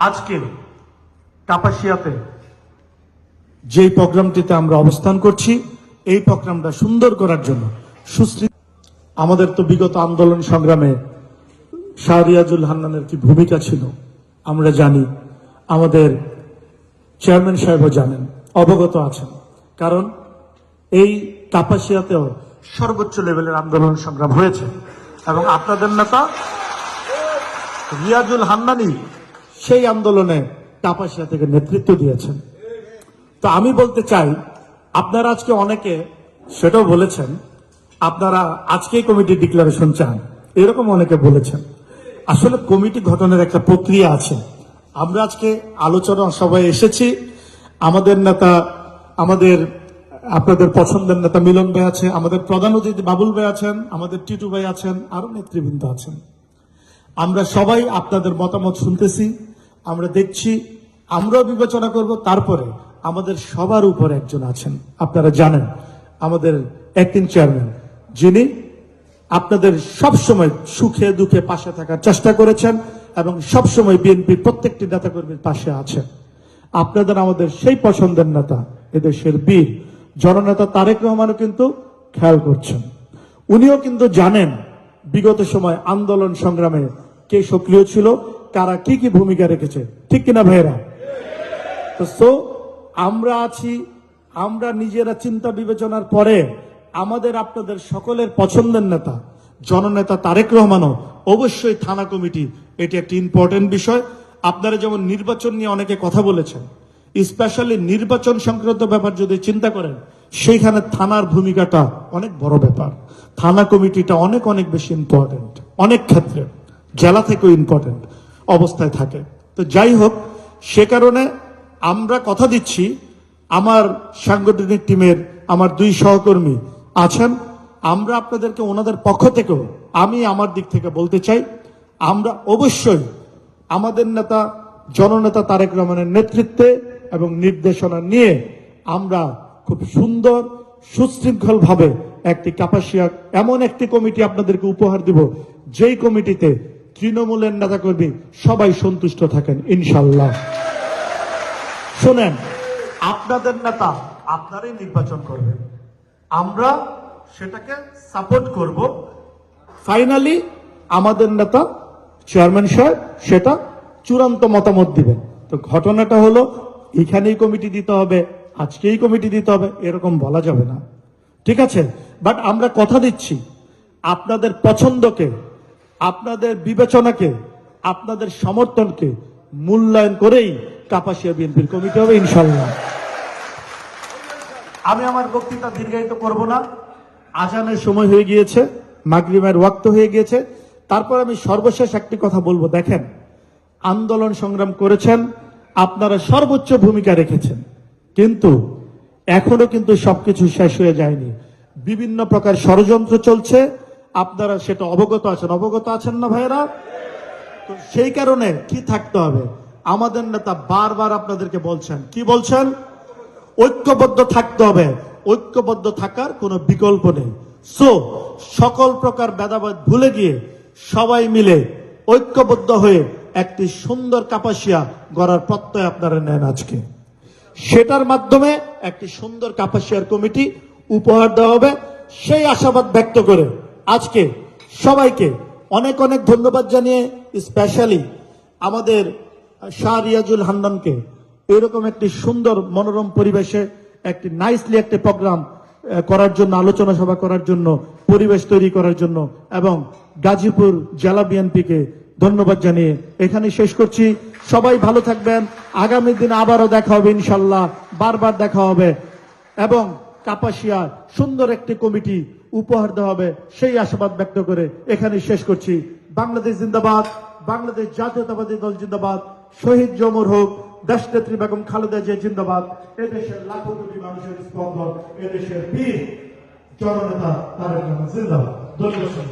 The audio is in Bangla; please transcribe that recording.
আজকে কাপাসিয়াতে যে প্রোগ্রামটিতে আমরা অবস্থান করছি, এই প্রোগ্রামটা সুন্দর করার জন্য আমাদের তো বিগত আন্দোলন সংগ্রামে শাহরিয়াজুল হান্নানের কি ভূমিকা ছিল আমরা জানি, আমাদের চেয়ারম্যান সাহেবও জানেন, অবগত আছেন। কারণ এই কাপাসিয়াতেও সর্বোচ্চ লেভেলের আন্দোলন সংগ্রাম হয়েছে এবং আপনাদের নেতা রিয়াজুল হান্নানি সেই আন্দোলনে কাপাসিয়া থেকে নেতৃত্ব দিয়েছেন। তো আমি বলতে চাই, আপনারা আজকে অনেকে সেটাও বলেছেন আপনারা আজকেই কমিটি ডিক্লারেশন চান, এরকম অনেকে বলেছেন। আসলে কমিটি গঠনের একটা প্রক্রিয়া আছে। আমরা আজকে আলোচনা সভায় এসেছি, আমাদের নেতা, আমাদের আপনাদের পছন্দের নেতা মিলন ভাই আছে, আমাদের প্রধান অতিথি বাবুল ভাই আছেন, আমাদের টিটু ভাই আছেন, আরো নেতৃবৃন্দ আছেন। আমরা সবাই আপনাদের মতামত শুনতেছি, আমরা দেখছি, আমরাও বিবেচনা করব। তারপরে আমাদের সবার উপর একজন আছেন, আপনারা জানেন, আমাদের অ্যাক্টিং চেয়ারম্যান, যিনি আপনাদের সবসময় সুখে দুঃখে পাশে থাকার চেষ্টা করেছেন এবং সবসময় বিএনপির প্রত্যেকটি নেতাকর্মীর পাশে আছেন। আপনাদের আমাদের সেই পছন্দের নেতা, এদেশের বীর জননেতা তারেক রহমানও কিন্তু খেয়াল করছেন। উনিও কিন্তু জানেন বিগত সময় আন্দোলন সংগ্রামে কে সক্রিয় ছিল, কারা কি কি ভূমিকা রেখেছে, ঠিক কিনা ভাইয়েরা? তো আমরা আছি, আমরা নিজেরা চিন্তা বিবেচনার পরে আমাদের আপনাদের সকলের পছন্দের নেতা জননেতা তারেক রহমানও অবশ্যই থানা কমিটি, এটি একটি ইম্পর্টেন্ট বিষয়। আপনারা যেমন নির্বাচন নিয়ে অনেকে কথা বলেছেন, স্পেশালি নির্বাচন সংক্রান্ত ব্যাপার যদি চিন্তা করেন, সেইখানে থানার ভূমিকাটা অনেক বড় ব্যাপার। থানা কমিটিটা অনেক অনেক বেশি ইম্পর্টেন্ট, অনেক ক্ষেত্রে জেলা থেকেও ইম্পর্টেন্ট অবস্থায় থাকে। তো যাই হোক, সে কারণে আমরা কথা দিচ্ছি, আমার সাংগঠনিক টিমের আমার দুই সহকর্মী আছেন, আমরা আপনাদেরকে ওনাদের পক্ষ থেকেও আমি আমার দিক থেকে বলতে চাই, আমরা অবশ্যই আমাদের নেতা জননেতা তারেক রহমানের নেতৃত্বে এবং নির্দেশনা নিয়ে আমরা খুব সুন্দর সুশৃঙ্খল ভাবে একটি কাপাসিয়া এমন একটি কমিটি আপনাদেরকে উপহার দিব, যেই কমিটিতে তৃণমূলের নেতাকর্মী সবাই সন্তুষ্ট থাকেন ইনশাল্লাহ। শোনেন, আপনাদের নেতা আপনারাই নির্বাচন করবেন, আমরা সেটাকে সাপোর্ট করব। ফাইনালি আমাদের নেতা চেয়ারম্যান সাহেব সেটা চূড়ান্ত মতামত দিবেন। তো ঘটনাটা হলো, এখানেই কমিটি দিতে হবে, আজকেই কমিটি দিতে হবে, এরকম বলা যাবে না, ঠিক আছে? বাট আমরা কথা দিচ্ছি, আপনাদের পছন্দকে, আপনাদের বিবেচনাকে, আপনাদের সমর্থনকে মূল্যায়ন করেই কাপাসিয়া বিএনপির কমিটি হবে ইনশাল্লাহ। আমি আমার বক্তৃতা দীর্ঘায়িত করব না, আজানের সময় হয়ে গিয়েছে, মাগরিবের ওয়াক্ত হয়ে গিয়েছে। তারপর আমি সর্বশেষ একটি কথা বলবো। দেখেন, আন্দোলন সংগ্রাম করেছেন, আপনারা সর্বোচ্চ ভূমিকা রেখেছেন, কিন্তু এখনো কিন্তু সবকিছু শেষ হয়ে যায়নি। বিভিন্ন প্রকার ষড়যন্ত্র চলছে, আপনারা সেটা অবগত আছেন না ভাইয়েরা? তো সেই কারণে কি থাকতে হবে, আমাদের নেতা বারবার আপনাদেরকে বলছেন, কি বলছেন? ঐক্যবদ্ধ থাকতে হবে, ঐক্যবদ্ধ থাকার কোনো বিকল্প নেই। সকল প্রকার ভেদাভেদ ভুলে গিয়ে সবাই মিলে ঐক্যবদ্ধ হয়ে একটি সুন্দর কাপাসিয়া গড়ার প্রত্যয় আপনারা নেন আজকে। সেটার মাধ্যমে একটি সুন্দর কাপাসিয়ার কমিটি উপহার দেওয়া হবে, সেই আশাবাদ ব্যক্ত করে আজকে সবাইকে অনেক অনেক ধন্যবাদ জানিয়ে, স্পেশালি আমাদের শাহরিয়াজুল হান্নানকে এরকম একটি সুন্দর মনোরম পরিবেশে একটি নাইসলি একটি প্রোগ্রাম করার জন্য, আলোচনা সভা করার জন্য, পরিবেশ তৈরি করার জন্য, এবং গাজীপুর জেলা বিএনপিকে ধন্যবাদ জানিয়ে এখানে শেষ করছি। সবাই ভালো থাকবেন, আগামী দিন আবারও দেখা হবে ইনশাল্লাহ, বারবার দেখা হবে, এবং কাপাসিয়া সুন্দর একটি কমিটি উপহার দেওয়া হবে, সেই আশাবাদ ব্যক্ত করে এখানে শেষ করছি। বাংলাদেশ জিন্দাবাদ, বাংলাদেশ জাতীয়তাবাদী দল জিন্দাবাদ, শহীদ জমর হোক, দেশনেত্রী বেগম খালেদা জিয়া জিন্দাবাদ, এদেশের লাখো কোটি মানুষের স্পন্দন, এদেশের বীর জননেতা তারেক রহমান জিন্দাবাদ। ধন্যবাদ।